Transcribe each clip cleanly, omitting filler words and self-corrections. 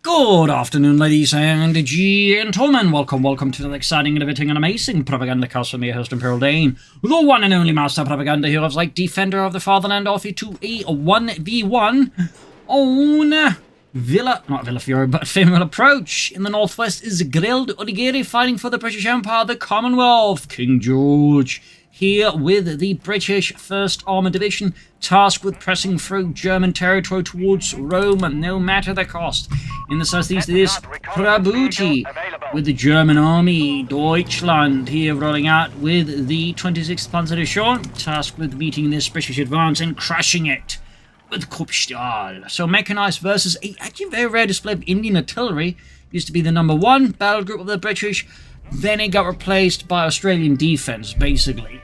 Good afternoon, ladies and gentlemen. Welcome to the exciting, innovating, and amazing Propagandacast from your host, Imperial Dane, the one and only master propaganda heroes like Defender of the Fatherland, off you to a 1v1 on not Villafiore, but Faymonville Approach. In the northwest is GrilledOnigiri fighting for the British Empire, the Commonwealth, King George. Here with the British 1st Armoured Division, tasked with pressing through German territory towards Rome, no matter the cost. In the southeast is Prabuty with the German army, Deutschland, here rolling out with the 26th Panzerdivision, tasked with meeting this British advance and crushing it with CoH3. So mechanized versus a actually very rare display of Indian artillery. Used to be the #1 battle group of the British, then it got replaced by Australian defense, basically.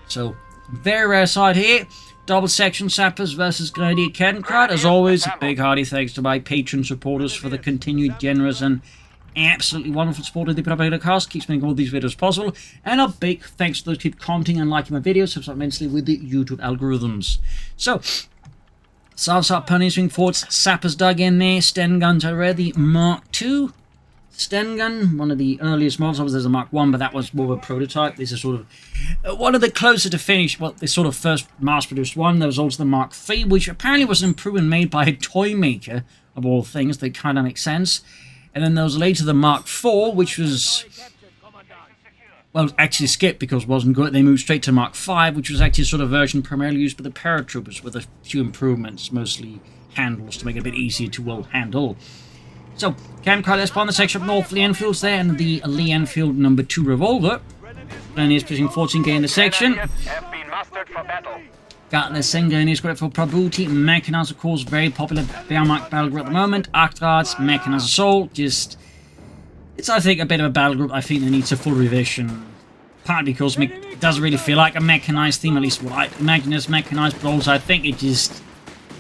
So, very rare side here. Double section sappers versus Grenadier Kettenkrad. As always, big hearty thanks to my patron supporters for the continued generous and absolutely wonderful support of the Propagandacast. Keeps making all these videos possible. And a big thanks to those who keep commenting and liking my videos. Helps out immensely with the YouTube algorithms. So, South ponies swing forwards. Sappers dug in there. Sten guns are ready. Mark II. Sten gun, one of the earliest models. Obviously there's a Mark 1, but that was more of a prototype. This is sort of one of the closer to finish, well, the sort of first mass-produced one. There was also the Mark 3, which apparently was an improvement made by a toy maker, of all things. That kind of makes sense. And then there was later the Mark 4, which was, well, actually skipped because it wasn't good. They moved straight to Mark 5, which was actually a sort of version primarily used by the paratroopers, with a few improvements, mostly handles, to make it a bit easier to, well, handle. So, Kettenkrad let's spawn the section up north, Lee Enfield's there, and the Lee Enfield #2 revolver. Grenadiers pushing 14k in the section. Got the Grenadiers squad for Prabuty. Mechanized, of course, very popular Wehrmacht battle group at the moment. Achtrads, Mechanized Assault, just... it's, I think, a bit of a battle group I think that needs a full revision. Partly because it doesn't really feel like a mechanized theme, at least what I imagine as mechanized, but also I think it just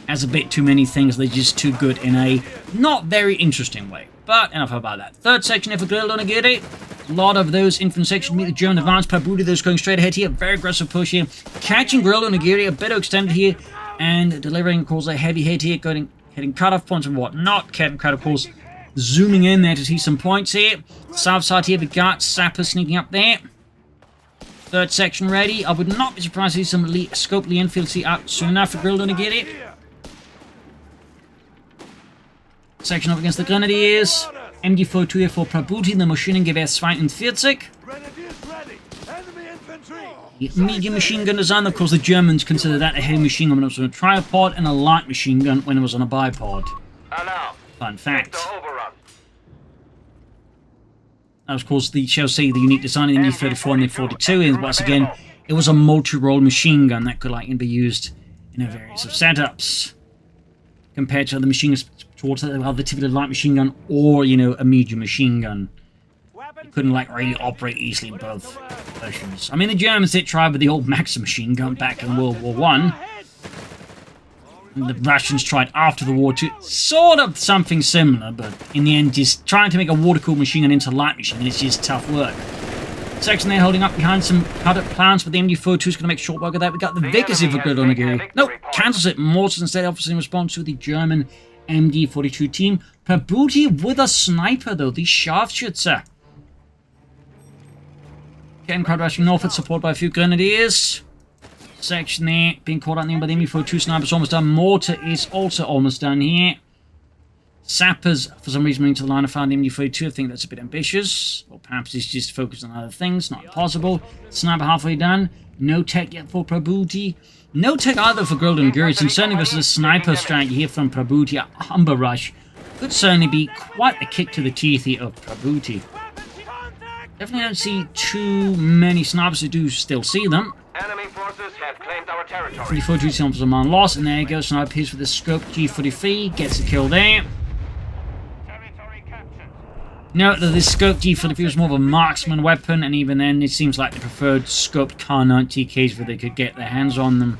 has a bit too many things. They're just too good in a not very interesting way. But enough about that. Third section here for GrilledOnigiri. A lot of those infantry sections meet the German advance. Prabuty, those going straight ahead here. Very aggressive push here. Catching GrilledOnigiri, a bit extended here. And delivering, of course, a heavy hit here. Hitting cutoff points and whatnot. Kettenkrad, of course, zooming in there to see some points here. South side here, we got Sappers sneaking up there. Third section ready. I would not be surprised to see some scope Lee Enfield see out soon enough for GrilledOnigiri. Section up against the Grenadiers. MG42 here for Prabuty, the Maschinengewehr 42. The medium machine gun design, of course, the Germans consider that a heavy machine gun when it was on a tripod, and a light machine gun when it was on a bipod. Fun fact. That was, of course, the unique design of the MG34 and the 42, and once again, it was a multi-role machine gun that could be used in a various of setups, compared to other machine guns towards the typical light machine gun or, a medium machine gun. It couldn't, really operate easily in both versions. I mean, the Germans did try with the old Maxim machine gun back in World War I. And the Russians tried after the war to sort of something similar, but in the end, just trying to make a water-cooled machine gun into a light machine gun is just tough work. Section there holding up behind some cut-up plans, but the MG42 is going to make short work of that. We got the Vickers here for GrilledOnigiri. Nope, cancels it. Mortars instead, obviously in response to the German MG42 team. Prabuty with a sniper, though, the Scharfschütze. Kettenkrad rushing northward, supported by a few Grenadiers. Section there being caught out there by the MG42 sniper's almost done. Mortar is also almost done here. Sappers, for some reason, moving to the line of fire. The MG42, I think that's a bit ambitious. Or perhaps it's just focused on other things. Not possible. Sniper halfway done. No tech yet for Prabuty. No tech either for GrilledOnigiri, and certainly versus a sniper strategy here from Prabuty. A Humber Rush could certainly be quite a kick to the teeth here of Prabuty. Definitely don't see too many snipers who do still see them. Enemy forces have claimed our territory. 42 seconds of man lost, and there he goes. Sniper piece with the scope G43, gets a kill there. Note that this scope G43 was more of a marksman weapon, and even then it seems like they preferred scoped Kar-90Ks where they could get their hands on them.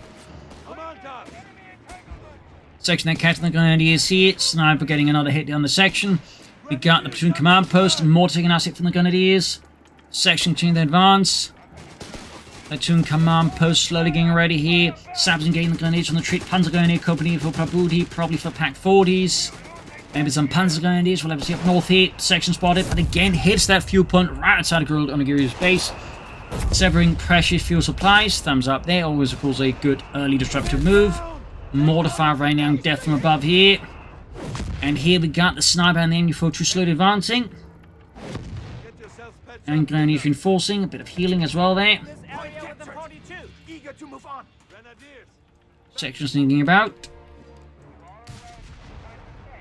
Section that catching the Grenadiers here. Sniper getting another hit down the section. We got the platoon command post, and more taking us hit from the Grenadiers. Section 2 in the advance. Platoon command post slowly getting ready here. Sappers engaging the Grenadiers on the retreat. Panzer Grenadier company for Prabuty, probably for Pack 40s. Maybe some Panzergrenadiers. We'll have to see up north here. Section spotted, but again hits that fuel point right outside of GrilledOnigiri's base, severing precious fuel supplies. Thumbs up there. Always, of course, a good early disruptive move. Mortar fire raining down death from above here. And here we got the sniper and the infantry slowly advancing. And Grenadiers reinforcing. A bit of healing as well there. Section sneaking about.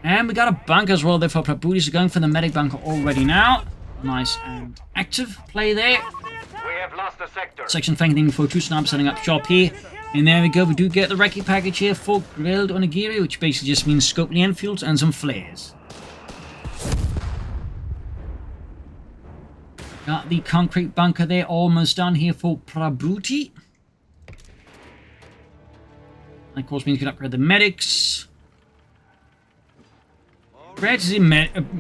And we got a bunker as well there for Prabuty, so going for the medic bunker already now. Nice and active play there. We have lost the sector. Section flanking for 2 snipers setting up shop here. And there we go, we do get the recce package here for GrilledOnigiri, which basically just means scopely Enfields and some flares. Got the concrete bunker there almost done here for Prabuty. That of course means you can upgrade the medics. Creds in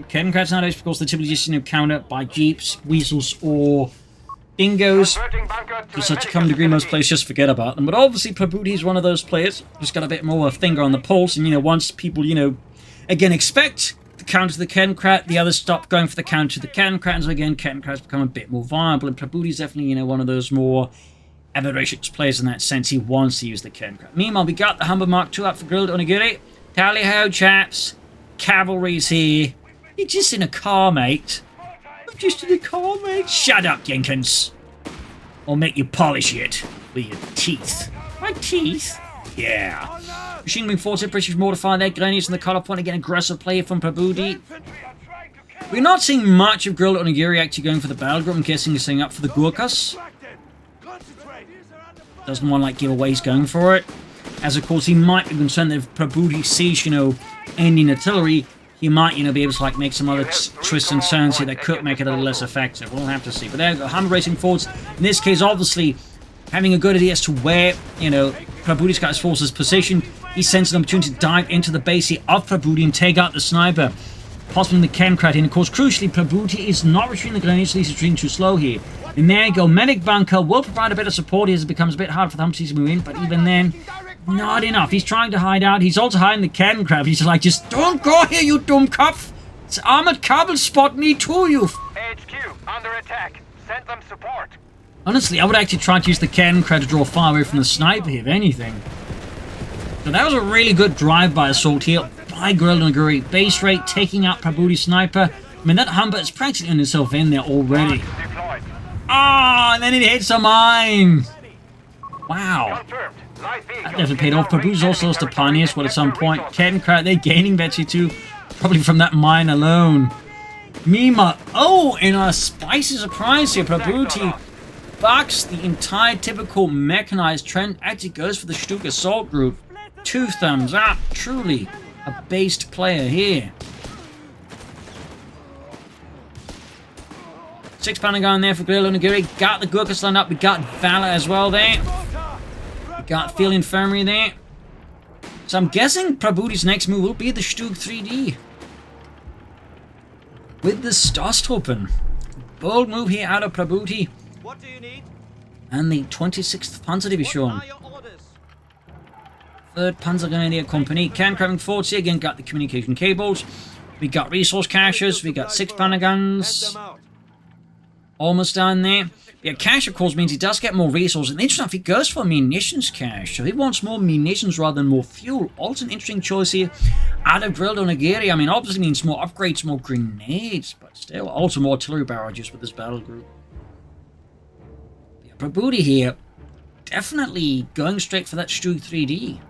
cannon creds nowadays, because they're typically just, countered by jeeps, weasels, or dingoes. To such a common degree, most players just forget about them. But obviously, Prabuty is one of those players who's got a bit more of a finger on the pulse. And, once people, again, expect the counter to the cannon crat, the others stop going for the counter to the cannon crat. And so, again, cannon crats become a bit more viable. And Prabuty is definitely, one of those more avaricious players in that sense. He wants to use the cannon crat. Meanwhile, we got the Humber Mark II up for GrilledOnigiri. Tally ho, chaps. Cavalry's here. You're just in a car, mate. I'm just in a car, mate. Shut up, Jenkins. I'll make you polish it with your teeth. My teeth? Yeah. Machine gun force, British mortar fire there. Grenadiers in the cutoff point. Again, aggressive play from Prabuty. We're not seeing much of GrilledOnigiri actually going for the battle group. I'm guessing he's setting up for the Gurkhas. Doesn't want to, give away he's going for it. As, of course, he might be concerned that if Prabuty sees, Indian artillery, he might, be able to, make some other twists and turns here that could make it a little less effective. We'll have to see. But there we go. Humber racing forwards. In this case, obviously, having a good idea as to where, Prabuty's got his forces positioned. He sends an opportunity to dive into the base here of Prabuty and take out the sniper. Possibly in the cannon crat. And, of course, crucially, Prabuty is not retreating the grenades, so he's retreating too slow here. And there you go. Medic bunker will provide a bit of support here as it becomes a bit hard for the Humvees to move in. But even then, not enough. He's trying to hide out. He's also hiding the cannon crab. He's just don't go here, you dumb cuff. It's armored cavalry spot me too, you. HQ under attack. Send them support. Honestly, I would actually try to use the cannon crab to draw fire away from the sniper here, if anything. So that was a really good drive-by assault here by GrilledOnigiri. Base rate taking out Prabuty sniper. I mean, that Humber is practically on itself in there already. Ah, and then it hits a mine. Wow. That definitely paid off. Prabuty's also lost a pioneer squad at some point. Cannon crat, they're gaining Betsy too. Probably from that mine alone. Mima. Oh, in a spicy surprise here, Prabuty bucks the entire typical mechanized trend. Actually goes for the Stuka assault group. 2 thumbs up. Truly a based player here. 6-pounder gun there for GrilledOnigiri. Got the Gurkhas lined up. We got Valor as well there. We got Field Infirmary there. So I'm guessing Prabuty's next move will be the Stug 3D. With the Starstruppen. Bold move here out of Prabuty. What do you need? And the 26th Panzerdivision. 3rd Panzergrenadier Company. Cannon crabbing forwards here. Again, got the communication cables. We got resource caches. We got 6-pounder guns. Almost down there. Yeah, cache, of course, means he does get more resources. And interesting enough, he goes for a munitions cache. So he wants more munitions rather than more fuel. Also an interesting choice here out of GrilledOnigiri. I mean, obviously means more upgrades, more grenades. But still, also more artillery barrages with this battle group. Yeah, Prabuty here, definitely going straight for that Stug 3D.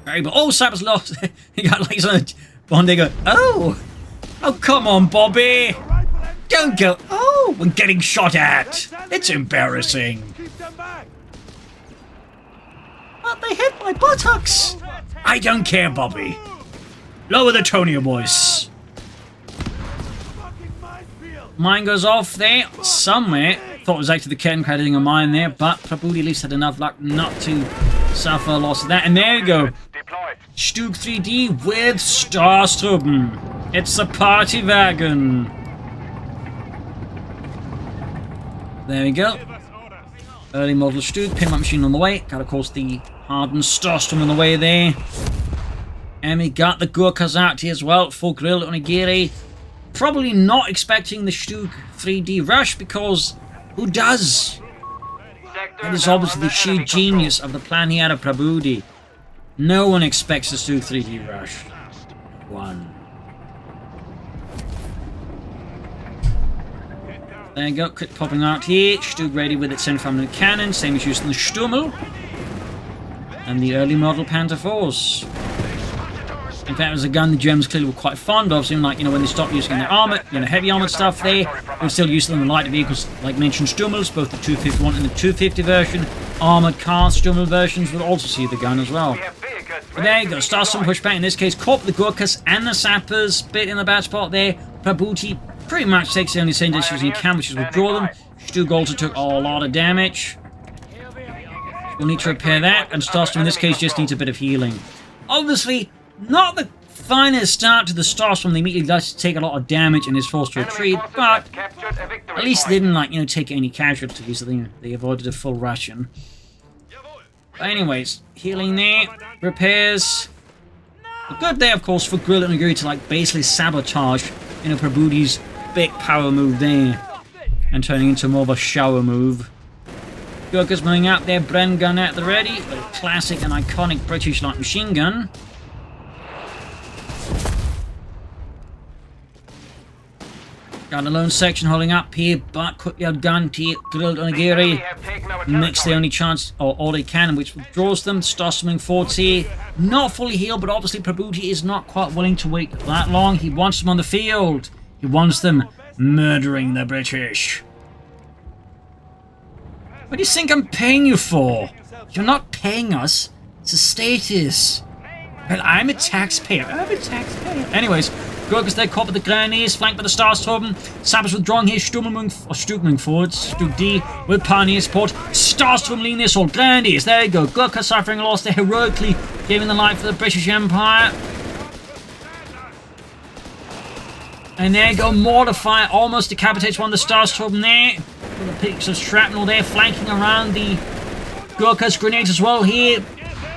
Very good. Oh, Cyber's lost. He got like one day go, oh, come on, Bobby. Don't go, oh, when getting shot at. It's embarrassing. But they hit my buttocks. I don't care, Bobby. Lower the tone of your voice. Mine goes off there somewhere. Thought it was actually the cannon crat hitting a mine there, but Prabuty at least had enough luck not to suffer a loss of that. And there you go. Stug 3D with Starstruppen. It's a party wagon. There we go. Early model Stug, pinback machine on the way. Got, of course, the hardened Starstruppen on the way there. And we got the Gurkhas out here as well for GrilledOnigiri. Probably not expecting the Stug 3D rush, because who does? It is obviously the sheer genius of the plan he had of Prabuty. No one expects the Stug 3D rush. One. There you go, quick popping out here. Stug ready with its Infantry cannon, same as using the Stummel. And the early model Panther Force. In fact, it was a gun the Germans clearly were quite fond of, so even like, when they stopped using their armor, heavy armored stuff there, they were still using them in light vehicles, like mentioned Stummels, both the 251 and the 250 version. Armored car Stummel versions would also see the gun as well. But there you go, starts some pushback, in this case, caught the Gurkhas and the sappers, bit in the bad spot there. Prabuty pretty much takes the only same decisions he can, which is withdraw them. Stug also took a lot of damage. We'll need to repair that, and Starstorm in this case just needs a bit of healing. Obviously, not the finest start to the Starstorm. They immediately does take a lot of damage and is forced to retreat, but at least they didn't, take any casualties. So they avoided a full ration. But anyways, healing there, repairs. A good day, of course, for GrilledOnigiri to, basically sabotage, Prabuty's big power move there, and turning into more of a shower move. Gurkhas moving out their Bren gun at the ready, a classic and iconic British light machine gun. Got a lone section holding up here, but quickly outgunned here. GrilledOnigiri makes the only chance, or all they can, which withdraws them. Starts moving forwards here. Not fully healed, but obviously Prabuty is not quite willing to wait that long. He wants them on the field. He wants them murdering the British. What do you think I'm paying you for? You're not paying us. It's a status. Well, I'm a taxpayer. Anyways, Gurkhas there caught with the Grenadiers, flanked by the Starstorm. Sappers withdrawing here, Stug moving forwards. Stug D with Pioneer support. Starstorm leading this all. Grenadiers, there you go. Gurkhas suffering a loss there, heroically giving the life for the British Empire. And there you go, mortar fire almost decapitates one of the Starstorm there. With the peaks of shrapnel there, flanking around the Gurkhas. Grenades as well here.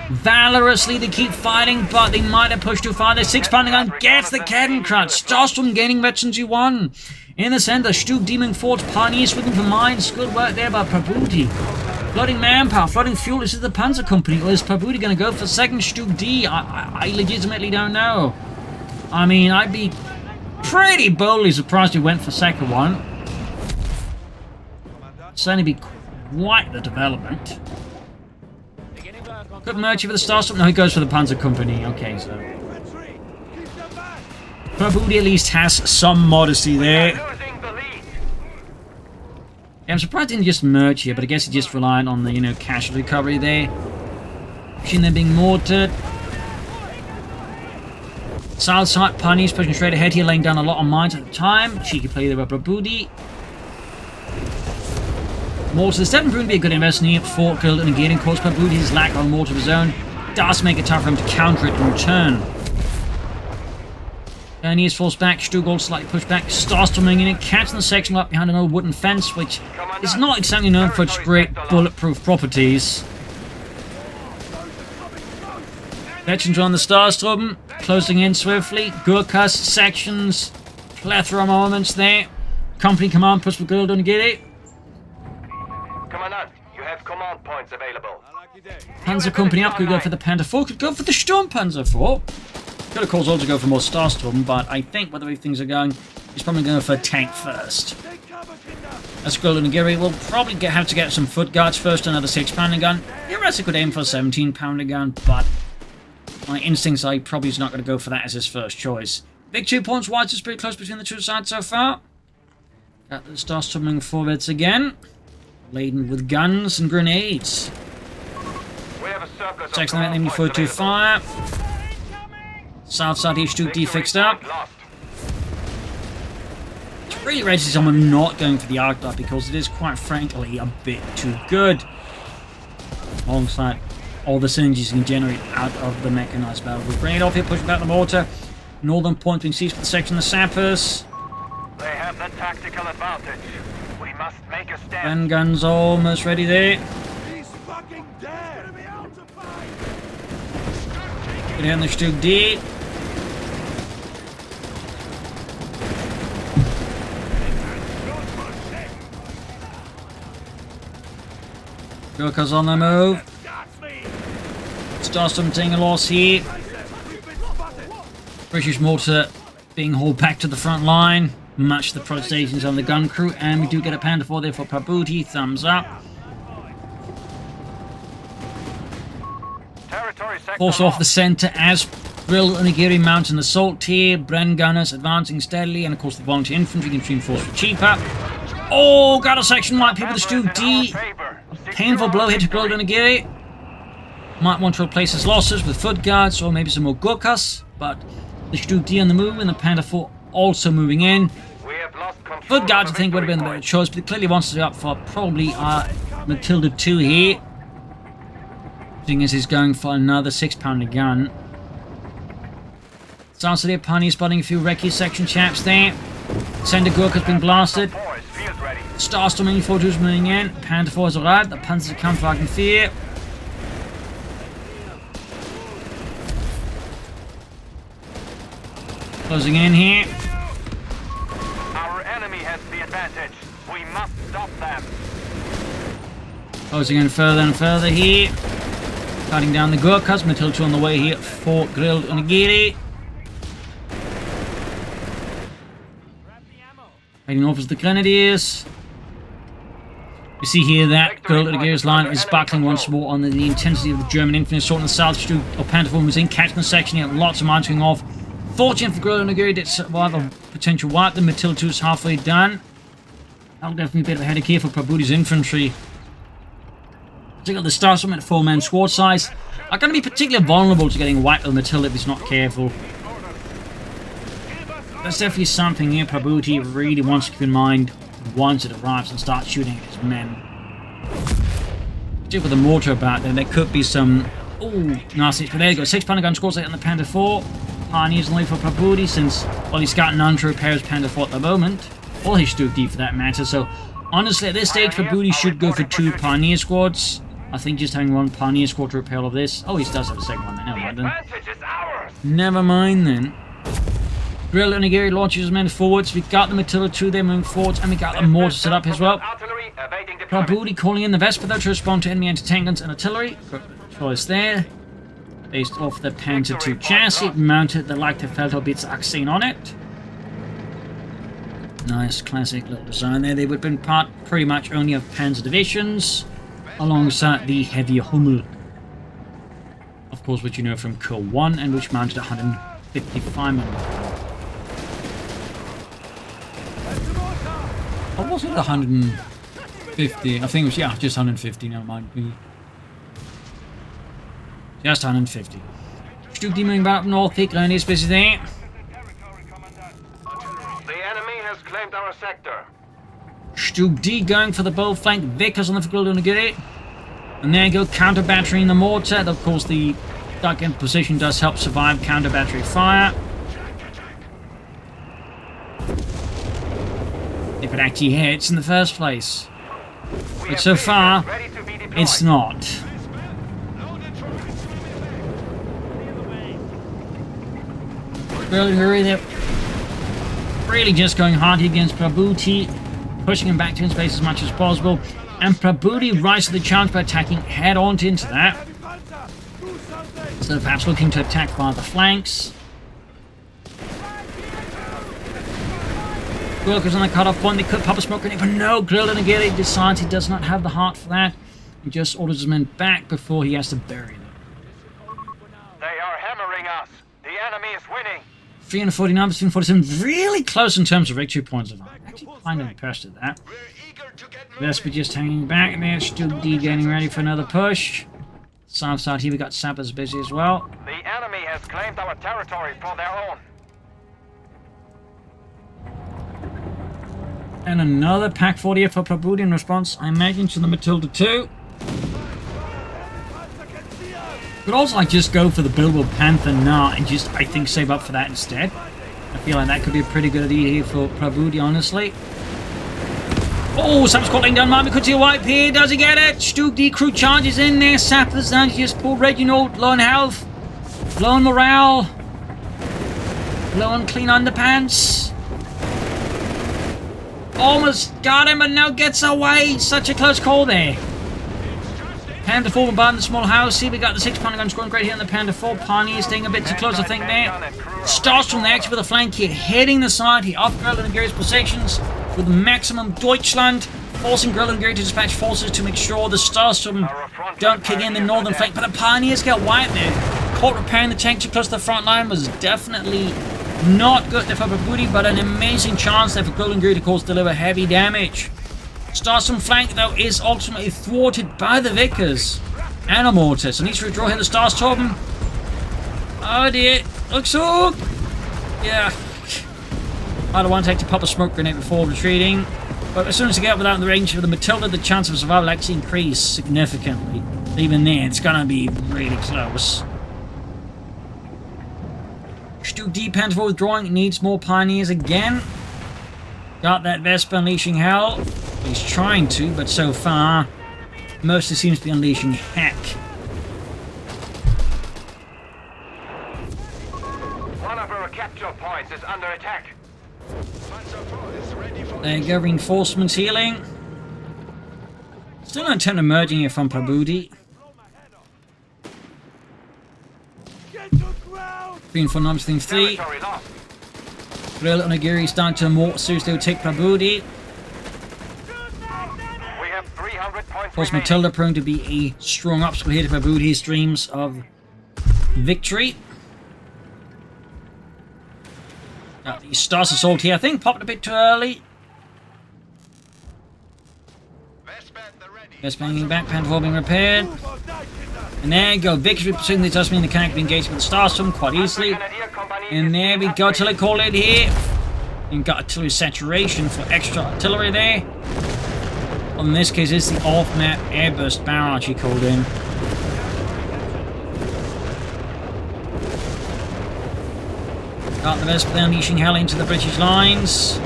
Valorously they keep fighting, but they might have pushed too far. Their 6-pounder gun gets the Kettenkrad. Starstorm gaining veterans 1. In the center, Stug Demon Forge, Pioneers swinging for mines. Good work there by Prabuty. Flooding manpower, flooding fuel. Is it the Panzer Company, or is Prabuty going to go for second Stug D? I legitimately don't know. I mean, I'd be pretty boldly surprised he went for second one. Certainly be quite the development. Good merchant for the Starstorm. No, he goes for the Panzer Company. Okay, so Prabuty at least has some modesty there. Yeah, I'm surprised he didn't just merge here, but I guess he just relied on the, casualty recovery there. Machine then being mortared. South side, Pioneers pushing straight ahead here, laying down a lot of mines at the time. Cheeky play there by Prabuty. Mortar is definitely proving to be a good investment here for GrilledOnigiri. Of course, Prabuty's lack of mortar of his own does make it tough for him to counter it in return. Pioneers forced back, Stug also slightly pushed back, Starstorming in it, catching the section up behind an old wooden fence, which is not exactly known for its great bulletproof properties. Veterans on the Starstorm, closing in swiftly. Gurkhas, sections, plethora of armaments there. Company command push for GrilledOnigiri. Commandant, you have command points available. Panzer Company up, could go for the Panther 4, could go for the Sturmpanzer 4. Could of course also go for more Starstorm, but I think where the way things are going, he's probably going for a tank first. As GrilledOnigiri will probably have to get some foot guards first, another 6-pounder gun. Theoretically could aim for a 17-pounder gun, but my instincts are he probably is not going to go for that as his first choice. Big 2 points wide, it's pretty close between the two sides so far. Got the Starstorming forwards again, laden with guns and grenades. We have a surplus of Section enemy command points 42 fire. South side H2D Victory fixed up. point lost. It's really ready to see someone not going for the arc dart because it is quite frankly a bit too good. Alongside all the synergies you can generate out of the mechanized battle. We'll bring it off here, pushing back the mortar. Northern point being seized for the section of the sappers. They have the tactical advantage. We must make a stand. Gun guns almost ready there. He's fucking dead! Get in the Stug D. Gurkhas on the move. Starstorm taking a loss here. British mortar being hauled back to the front line. Much the protestations on the gun crew, and we do get a Panther 4 there for Prabuty. Thumbs up. Force off the center as GrilledOnigiri mounts an assault here. Bren gunners advancing steadily, and of course the volunteer infantry can reinforce for cheaper. Oh, got a section right here with the Stug D. A painful blow hit to GrilledOnigiri. Might want to replace his losses with foot guards or maybe some more Gurkhas, but the Stug D on the move and the Panther 4 also moving in. Foot guards I think would have been the better choice, but he clearly wants to be up for probably Matilda 2 here. Seeing as he's going for another 6-pounder gun. Starts to the Pioneer spotting a few recce section chaps there. Center Gurkha's been blasted. Starstorm Infantry moving in. Panther 4 has arrived. The Panzerkampfwagen 4. Closing in here. Our enemy has the advantage. We must stop them. Closing in further and further here. Cutting down the Gurkhas. Matilda 2 on the way here for GrilledOnigiri. Heading over to the Grenadiers. You see here that GrilledOnigiri's line is sparkling once more on the intensity of the German infantry assault in the south. Stug or Panther 4 was in catching the section here. Lots of mines going off. Fortunate for GrilledOnigiri did survive a potential wipe. The Matilda 2 is halfway done. That'll definitely be a bit of a headache here for Prabuty's infantry. Particularly the Starstorm at 4-man squad size are going to be particularly vulnerable to getting wiped with Matilda if he's not careful. That's definitely something here Prabuty really wants to keep in mind once it arrives and starts shooting at his men. Particularly with the mortar about there could be some nasty. But there you go, 6-pounder gun squads on the Panther 4. Pioneers only for Prabuty since, well, he's got none to repair his Panther 4 at the moment. Or his Stug D for that matter. So honestly, at this stage, Prabuty should go for 2 Pioneer squads. I think just having 1 Pioneer squad to repair all of this. Oh, he does have a second one. Never mind then. Never mind then. GrilledOnigiri launches his men forwards. We got the Matilda 2 there moving forwards, and we got the mortar set up as well. Prabuty calling in the Vesper though to respond to enemy anti-tank guns and artillery. Good choice there. Based off the Panther 2 chassis, mounted the Leichter Feldhaubitz-Achsen on it. Nice classic little design there. They would have been part pretty much only of Panzer divisions, alongside the heavier Hummel. Of course, which you know from CoH3 and which mounted 150 Faymonville. Or was it 150? I think it was, yeah, just 150, never mind me. Just 150. Stug D moving back up north, thick line is busy there. The enemy has claimed our sector. Stug D going for the bold flank. Vickers on the GrilledOnigiri. And there you go, counter batterying the mortar. Of course, the duck in position does help survive counter battery fire. If it actually hits in the first place. But so far, it's not. GrilledOnigiri, they're really just going hard against Prabuty, pushing him back to his base as much as possible. And Prabuty rises to the challenge by attacking head-on into that. Instead of perhaps looking to attack via the flanks. Gurkha's on the cut-off point. They could pop a smoke grenade, but no, GrilledOnigiri decides he does not have the heart for that. He just orders his men back before he has to bury them. They are hammering us. The enemy is winning. 349 between 47. Really close in terms of victory points. I'm actually kind of impressed at that. Vesper just hanging back there. Stug D getting ready for another push. South side here we got sappers busy as well. The enemy has claimed our territory for their own. And another Pack 40 for Prabuty in response, I imagine, to the Matilda 2. Could also like just go for the Billboard Panther now and just, I think, save up for that instead. I feel like that could be a pretty good idea here for Prabuty, honestly. Oh, Sam's calling down Mami. Could see a wipe here. Does he get it? Stug D crew charges in there. Sappers and just poor Reginald, low on health. Low on morale. Low on clean underpants. Almost got him, but now gets away. Such a close call there. Panther 4 bombarding the small house. See, we got the 6-pounder gun scoring great here on the Panther 4. Pawnee is staying a bit too close, I think, there. Starts from the exit with a flank here, hitting the side here off GrilledOnigiri's positions with maximum Deutschland, forcing GrilledOnigiri to dispatch forces to make sure the Starstorm don't kick in the northern flank. But the Pioneers get wiped there. Caught repairing the tank too close to the front line was definitely not good there for Prabuty, but an amazing chance there for GrilledOnigiri to cause deliver heavy damage. Starstorm flank, though, is ultimately thwarted by the Vickers and a mortar. So needs to withdraw here the Starstorm. Oh dear. Looks so... Yeah. I don't want to take to pop a smoke grenade before retreating. But as soon as you get without the range of the Matilda, the chance of survival actually increase significantly. Even then, it's going to be really close. Stu D Panther withdrawing, needs more Pioneers again. Got that Vespa unleashing hell. He's trying to, but so far, mostly seems to be unleashing heck. One of our capture points is under attack. There you go, reinforcements healing. Still an attempt emerging here from Prabuty. 3 and 4 numbers, 3 and 3. GrilledOnigiri starting to more seriously take Prabuty. Of course, Matilda proving to be a strong obstacle here to Prabuty's dreams of victory. Got the Stars Assault here, I think, popped a bit too early. Just banging back, Panther 4 being repaired. And there you go, victory pursuing the adjustment in the cannon engaged with the Starstorm quite easily. And there we go, artillery call in here. And got artillery saturation for extra artillery there. Well, in this case, it's the off-map airburst barrage he called in. Got the Vespa unleashing hell into the British lines.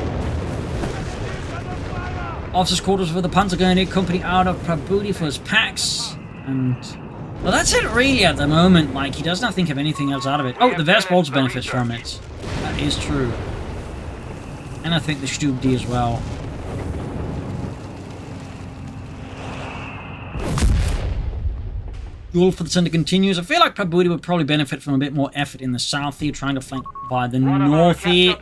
Officers' quarters for the Panzergrenadier Company out of Prabuty for his packs. And... well, that's it really at the moment. Like, he doesn't think of anything else out of it. Oh, the Vespa also benefits from it. That is true. And I think the Stub D as well. Duel for the center continues. I feel like Prabuty would probably benefit from a bit more effort in the south here, trying to flank by the north here.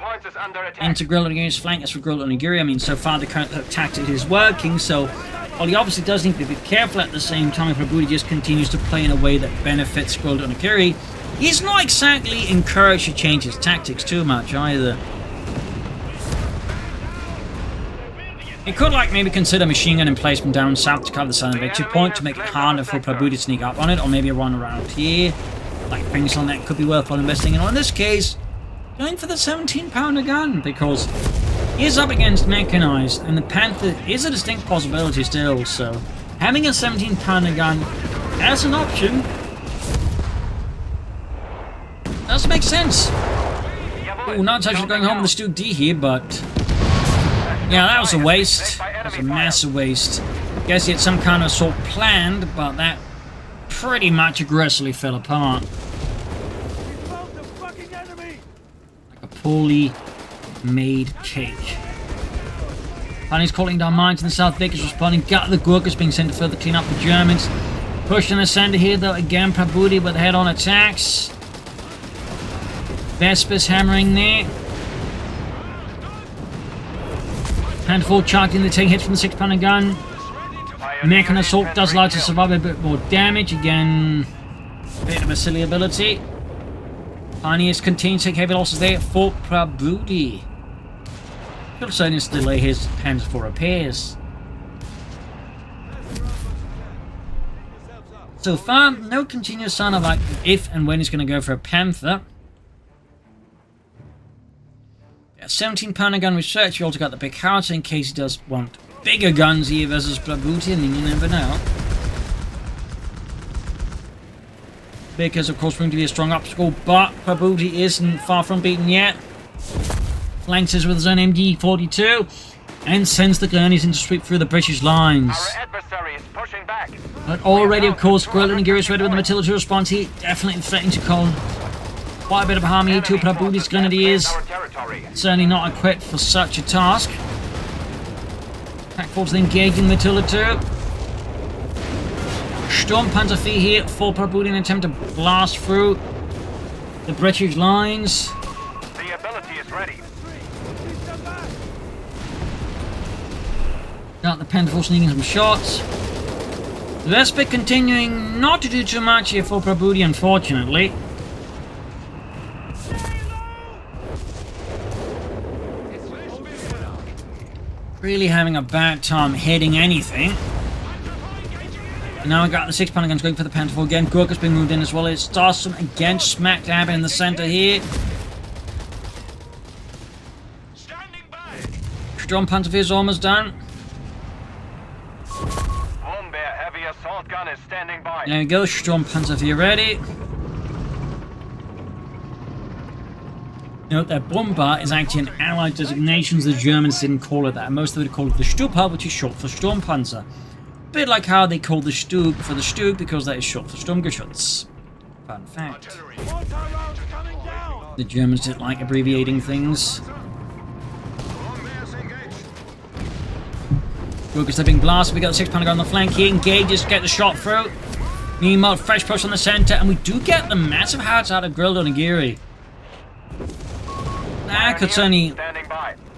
Into GrilledOnigiri's flank. As for GrilledOnigiri, I mean, so far the current tactic is working, so while he obviously does need to be careful at the same time, Prabuty just continues to play in a way that benefits GrilledOnigiri. He's not exactly encouraged to change his tactics too much either. He could, like, maybe consider machine gun emplacement down south to cover the southern victory point to make it harder for Prabuty to sneak up on it, or maybe a run around here. Like, things on that could be worthwhile investing in. Or in this case, going for the 17-pounder gun, because he is up against Mechanized, and the Panther is a distinct possibility still, so having a 17-pounder gun as an option does make sense. Oh, not actually going home with the Stu D here, but... yeah, that was a waste. That was a massive waste. Guess he had some kind of assault planned, but that pretty much aggressively fell apart. Like a poorly made cake. Pioneers calling down mines in the south. Vickers responding. Got the Gurkhas being sent to further clean up the Germans. Pushing the center here, though. Again, Prabuty with head-on attacks. Vespa's hammering there. Handful charging the tank hits from the 6-pounder gun. Mechan assault does allow to survive a bit more damage. Again, a bit of a silly ability. Pioneers continue to take heavy losses there for Prabuty. Should certainly delay his Panther for repairs. So far, no continuous sign of like if and when he's going to go for a Panther. 17-pounder gun research, you also got the big howitzer in case he does want bigger guns here versus Prabuty, and then you never know. Because, of course, going to be a strong obstacle, but Prabuty isn't far from beaten yet. Flanks us with his own MG42, and sends the gurneys into sweep through the British lines. Our adversary is pushing back. But already, of course, GrilledOnigiri is ready with the Matilda to respond. He definitely threatening to Quite a bit of harm here to Prabuty's Grenadiers. Our territory. Certainly not equipped for such a task. Pack forces engaging Matilda 2. Sturmpanzer IV here for Prabuty in an attempt to blast through the British lines. The ability is ready. Got the Pentaforce sneaking some shots. The Vespa continuing not to do too much here for Prabuty, unfortunately. Really having a bad time hitting anything. And now we got the 6-pounder guns going for the Pentaforce again. Gurkha's been moved in as well. It's Starsum again, smack dab in the center here. Sturmpanzer is almost done. Bear heavy assault gun is standing by. There we go, Sturmpanzer ready. Note that Bomber is actually an allied designation. The Germans didn't call it that. Most of it called it the Stupa, which is short for Sturmpanzer. A bit like how they call the Stug for the Stug because that is short for Sturmgeschütz. Fun fact. The Germans didn't like abbreviating things. Gurkhas are being blasted. We got the 6-pounder on the flank here. Engages, get the shot through. Meanwhile, fresh push on the center, and we do get the massive hearts out of GrilledOnigiri. That could certainly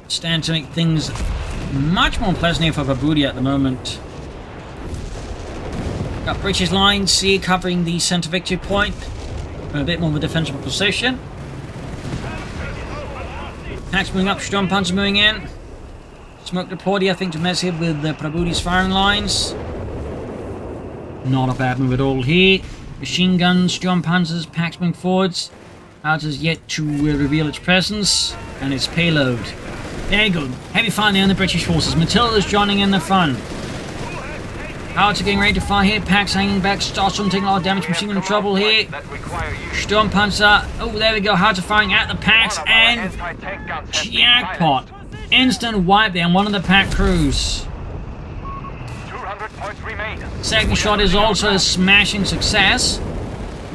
stand to make things much more pleasant here for Prabuty at the moment. Got British lines here covering the center victory point. A bit more of a defensible position. Tanks moving up, Sturmpanzer moving in. Smoke deployed here, I think, to mess here with Prabuty's firing lines. Not a bad move at all here. Machine guns, Sturmpanzers, packs moving forwards. Ours is yet to reveal its presence and its payload. There you go. Heavy fire there on the British forces. Matilda's joining in the fun. Howards are getting ready to fire here. Packs hanging back. Starsum taking a lot of damage. Machine gun in trouble here. Sturmpanzer. Oh, there we go. Howards are firing at the packs. And jackpot. Instant wipe there on one of the pack crews. 200 points remain. Second shot is also a smashing success.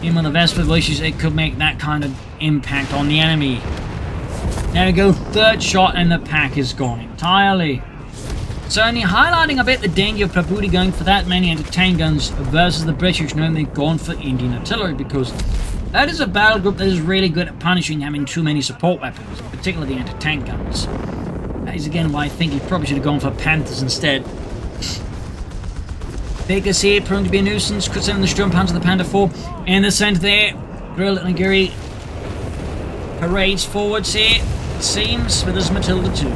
Even with the Vespa wishes it could make that kind of impact on the enemy. There we go, third shot and the pack is gone entirely. Certainly highlighting a bit the danger of Prabuty going for that many anti-tank guns versus the British knowing they've gone for Indian artillery, because that is a battle group that is really good at punishing having too many support weapons, particularly the anti-tank guns. That is again why I think he probably should have gone for Panthers instead. Bakers here, prone to be a nuisance, could send in the Sturmpanzer, the Panther 4 in the center there. GrilledOnigiri parades forwards here, it seems, with his Matilda 2.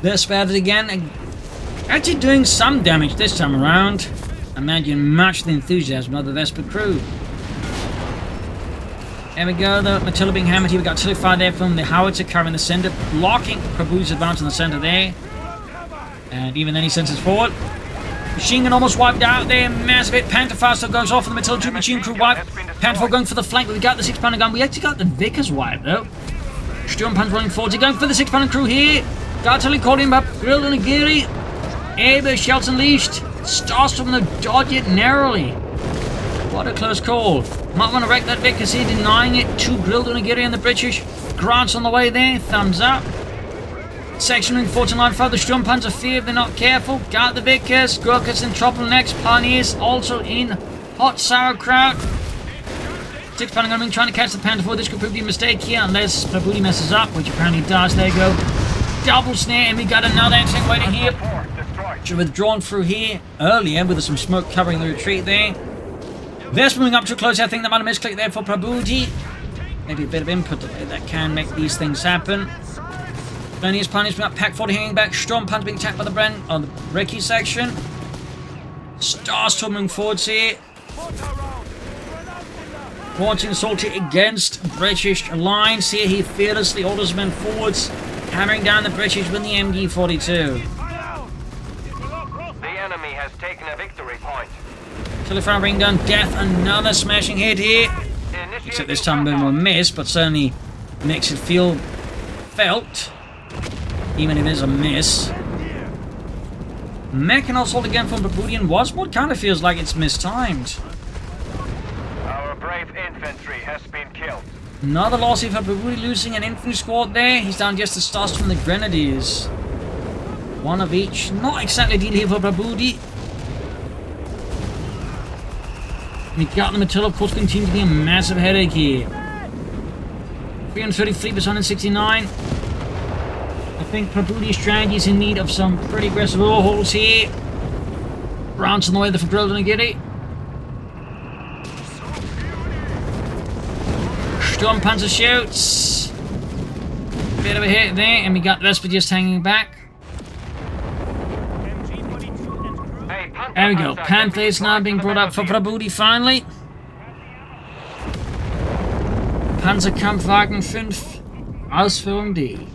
They're spattered again, actually doing some damage this time around. Imagine much the enthusiasm of the Vespa crew. There we go, the Matilda being hammered here. We got artillery fire there from the howitzer covering the center, blocking Prabuty's advance in the center there. And even then he sends us forward. Machine gun almost wiped out there. Massive hit. Panther faster goes off, and the Matilda 2 machine crew wiped. Panther 4 going for the flank, but we got the 6-pounder gun. We actually got the Vickers wiped though. Sturmpanzer running forward. He's going for the 6-pounder crew here. Got artillery calling him up. GrilledOnigiri. Air shells unleashed. Starstorm to dodge it narrowly. What a close call. Might want to wreck that Vickers here, denying it to GrilledOnigiri and the British. Grant's on the way there, thumbs up. Section ring 14 line further, Sturmpanzer fear if they're not careful. Got the Vickers, Gurkhas in trouble next. Pioneers also in hot sauerkraut. 6-pounder gunman trying to catch the Panther 4. This could prove to be a mistake here unless Prabuty messes up, which apparently does. There you go. Double snare, and we got another action waiting here. Should have withdrawn through here earlier with some smoke covering the retreat there. Vespa moving up too close. I think that might have misclicked there for Prabuty. Maybe a bit of input delay that can make these things happen. Pioneers moving up. Pack 40 hanging back. Sturmpanzer being attacked by the Bren on the Ricky section. Starstorm moving forwards here. Launching assault here against British lines here. He fearlessly orders men forwards, hammering down the British with the MG42. The enemy has taken a victory point. Artillery ring gun, death, another smashing hit here. Except this time a bit more miss, but certainly makes it feel felt, even if it is a miss. Mechanized assault again from Prabuty, and Wasmod kind of feels like it's mistimed. 5 infantry has been killed. Another loss here for Prabuty, losing an infantry squad there. He's down just the stars from the grenadiers. One of each. Not exactly a deal here for Prabuty. We got the Matilda, of course, continue to be a massive headache here. 333 versus 169. I think Prabuty's strategy is in need of some pretty aggressive overhauls here. Rounds on the way there for GrilledOnigiri. Sturmpanzer shoots. Bit of a hit there, and we got the Vespa just hanging back. There we go. Panther is now being brought up for Prabuty finally. Panzerkampfwagen 5, Ausführung D.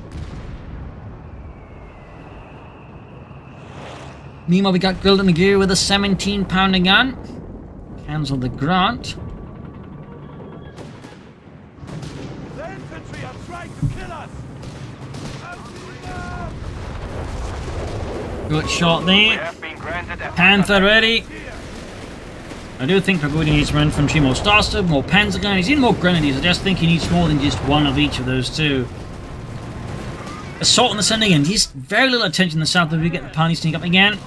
Meanwhile, we got GrilledOnigiri with a 17-pounder gun. Cancel the Grant. The infantry are trying to kill us! Good shot We there. have been granted a Panther ready. I do think Prabuty needs more infantry, more Starster, more Panzer gun. He's in more grenadiers. I just think he needs more than just one of each of those two. Assault on the sending end. He's very little attention in the south, but we get the Pony sneak up again.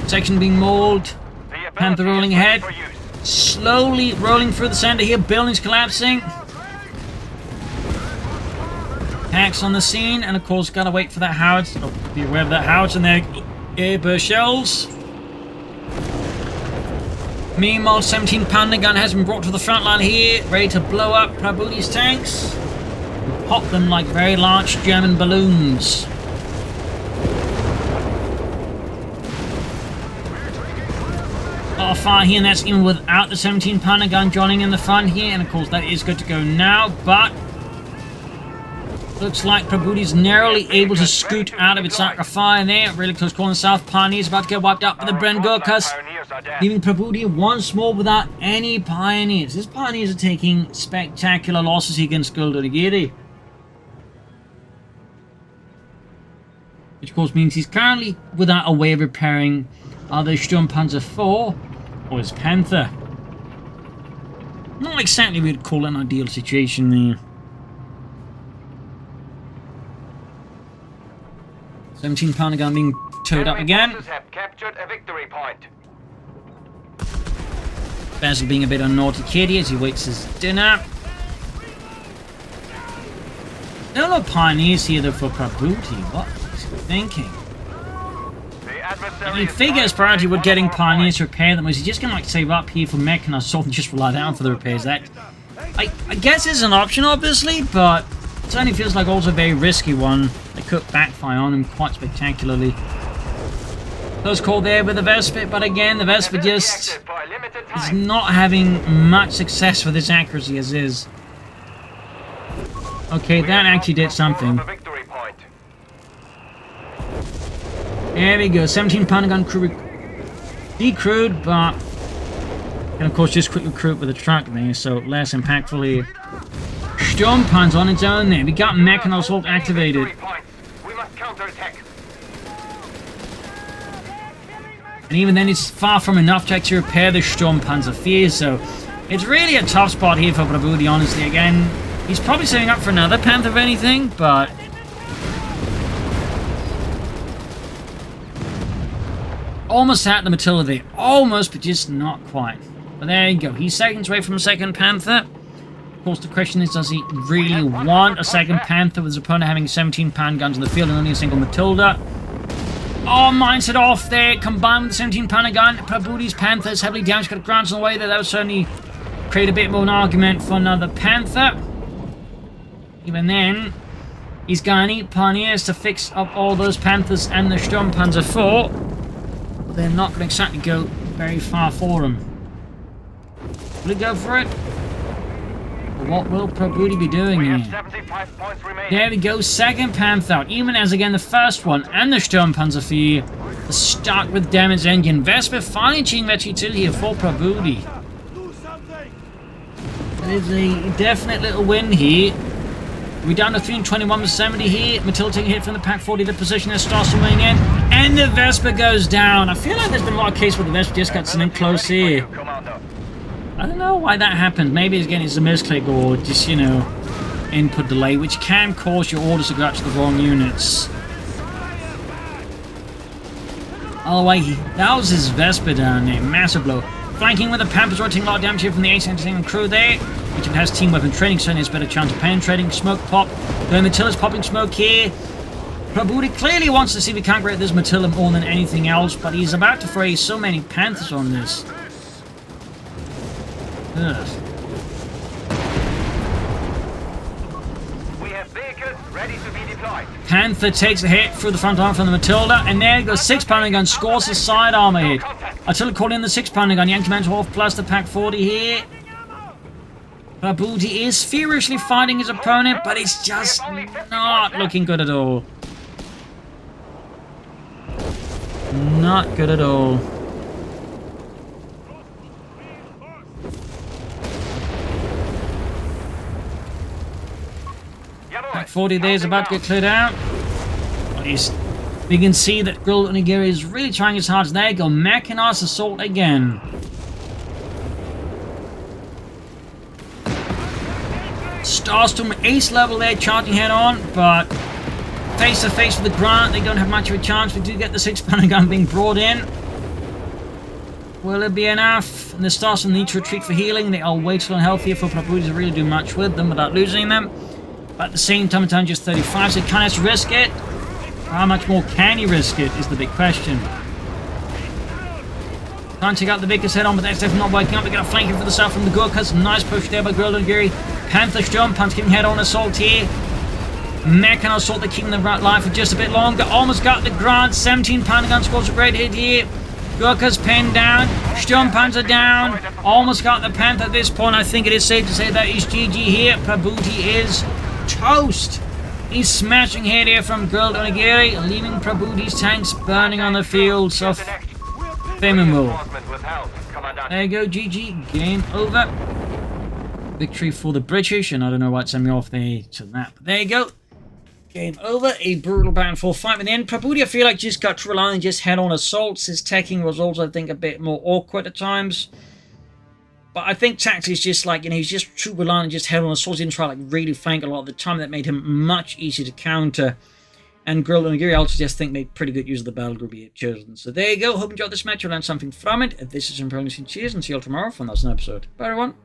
Section being mauled. The Panther ability rolling is ready ahead. for use. Slowly rolling through the center here. Buildings collapsing. Tanks on the scene, and of course, gotta wait for that howitzer. Oh, be aware of that howitzer and their airburst shells. Meanwhile, 17-pounder gun has been brought to the front line here, ready to blow up Prabuty's tanks. Pop them like very large German balloons. A lot of fire here, and that's even without the 17-pounder gun joining in the fun here, and of course that is good to go now, but looks like Prabuty's narrowly able to scoot out of its arc of fire there. Really close call on the south. Pioneers about to get wiped out by the Bren Gurkhas, Pioneers are dead. leaving Prabuty once more without any pioneers. His pioneers are taking spectacular losses against GrilledOnigiri, which of course means he's currently without a way of repairing either Sturmpanzer 4 or his Panther. Not exactly what we'd call an ideal situation there. 17-pounder gun being towed up Enemy again. forces have captured a victory point. Basil being a bit of a naughty kitty as he waits his dinner. There are no pioneers here though for Prabuty. What is he thinking? The adversary I mean, is figure his trying priority to would take getting one of our pioneers to points. repair them. Was he just gonna like save up here for Mechanized and just rely down for the repairs? That I guess is an option, obviously, but it certainly feels like also a very risky one. They could backfire on him quite spectacularly. Close call there with the Vespa, but again, the Vespa Ability just active for a limited is time. not having much success with its accuracy as is. Okay, We that have actually did lost control something. of a victory point. There we go. 17-pounder gun crew decrewed, but can of course just quick recruit with a truck there, so less impactfully. Sturmpanzer on its own there. We got Mechanized assault activated. Victory points. We must counterattack. And even then, it's far from enough to actually repair the Sturmpanzer 4, so it's really a tough spot here for Prabuty, honestly. Again, he's probably setting up for another Panther if anything, but almost had the Matilda there. Almost, but just not quite. But there you go. He's seconds away from a second Panther. Of course, the question is, does he really want a second Panther with his opponent having 17-pound guns in the field and only a single Matilda? Oh, mines it off there, combined with the 17-pounder gun. Prabuty's Panther is heavily damaged, got grants on the way there. That would certainly create a bit more of an argument for another Panther. Even then, he's gonna need pioneers to fix up all those Panthers and the Sturmpanzer 4. But they're not gonna exactly go very far for him. Will he go for it? Or what will Prabuty be doing We here? have 75 points remaining. There we go, second Panther out. Even as again the first one and the Sturmpanzer 4 are stuck with damaged engine. Vespa finally achieving that utility here for Prabuty. Do something! That is a definite little win here. We're down to 321 to 70 here. Matilda taking a hit from the Pack 40 to position their Stars weighing in. And the Vesper goes down. I feel like there's been a lot of cases where the Vesper just got something close here. I don't know why that happened. Maybe again it's a misclick or just, you know, input delay, which can cause your orders to go out to the wrong units. Oh wait, that was his Vesper down there. Massive blow. Flanking with the Panthers, rotating a lot of damage here from the 8th Entertainment crew there, which has team weapon training, certainly has better chance of penetrating. Smoke pop. The Matilda's popping smoke here. Prabuty clearly wants to see if he can't break this Matilda more than anything else, but he's about to fray so many Panthers on this. Ugh. We have vehicles ready to be deployed. Panther takes a hit through the front arm from the Matilda, and there goes 6-pounder gun, scores the side armor hit. Artillery calling in the 6-pounder gun, Yankee Man's off plus the Pack 40 here. Prabuty is furiously fighting his opponent, but it's just not looking good at all. Not good at all. Pack 40 there is about to get cleared out. At least we can see that GrilledOnigiri is really trying his hardest. There you go, Mechanized assault again. Starstorm ace level there, charging head on, but face to face with the Grant, they don't have much of a chance. We do get the 6-pounder gun being brought in. Will it be enough? And the Starstorm need to retreat for healing. They are way too unhealthy for Prabuty to really do much with them without losing them. But at the same time, just 35, so he kind of has to risk it. How much more can he risk it is the big question. Can't take out the Vickers head on, but that's definitely not working out. We're going to flank him for the south from the Gurkhas. Nice push there by GrilledOnigiri. Panther jump, Panther keeping head on assault here. Mechanized assault, they're keeping the right line for just a bit longer. Almost got the Grant. 17-pounder gun scores a great hit here. Gurkhas pinned down. Sturmpanzer down. Almost got the Panther at this point. I think it is safe to say that he's GG here. Prabuty is toast. He's smashing head here from GrilledOnigiri, leaving Prabuty's tanks burning on the fields of Faymonville. There you go, GG. Game over. Victory for the British, and I don't know why it sent me off there to that, but there you go. Game over. A brutal back-and-forth fight. But then Prabuty, I feel like, just got to rely on just head-on assaults. His teching was also, I think, a bit more awkward at times. But I think tactically is just like, you know, he's just too reliant on just head-on assaults. He didn't try like really flank a lot of the time. That made him much easier to counter. And GrilledOnigiri, I also just think, made pretty good use of the battle group he had chosen. So there you go. Hope you enjoyed this match. You learned something from it. This is Infantry. Cheers, and see you all tomorrow for another episode. Bye, everyone.